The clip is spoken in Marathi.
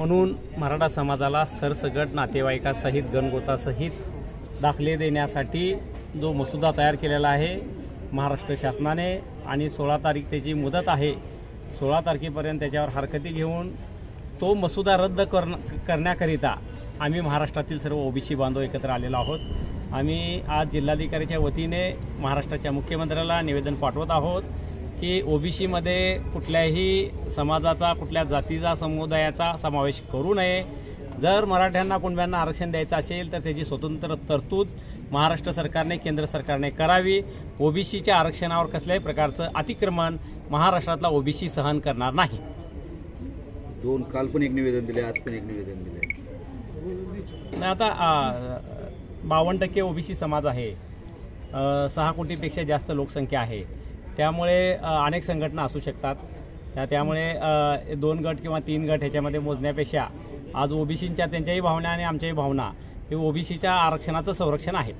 म्हणून मराठा समाजाला सरसकट नातेवाईकासहित गणगोतासहित दाखले देण्यासाठी जो मसुदा तयार केलेला आहे महाराष्ट्र शासनाने आणि 16 तारीख त्याची मुदत आहे, 16 तारखेपर्यंत त्याच्यावर हरकती घेऊन तो मसुदा रद्द करण्याकरिता आम्ही महाराष्ट्रातील सर्व ओबीसी बांधव एकत्र आलेलो आहोत। आम्ही आज जिल्हाधिकाऱ्याच्या वतीने महाराष्ट्राच्या मुख्यमंत्र्याला निवेदन पाठवत आहोत की ओबीसीमध्ये कुठल्याही समाजाचा, कुठल्या जातीचा, समुदायाचा समावेश करू नये। जर मराठ्यांना, कुणब्यांना आरक्षण द्यायचं असेल तर त्याची स्वतंत्र तरतूद महाराष्ट्र सरकारने, केंद्र सरकारने करावी। ओबीसीच्या आरक्षणावर कसल्याही प्रकारचं अतिक्रमण महाराष्ट्रातला ओबीसी सहन करणार नाही। काल पण एक निवेदन दिले, आज पण एक निवेदन दिले। आता 52% ओबीसी समाज आहे, 6 कोटीपेक्षा जास्त लोकसंख्या आहे, त्यामुळे अनेक संघटना असू शकतात। त्यामुळे 2 गट किंवा 3 गट ह्याच्यामध्ये मोजण्यापेक्षा आज ओबीसींच्या, त्यांच्याही भावना आणि आमच्याही भावना हे ओबीसीच्या आरक्षणाचं संरक्षण आहे।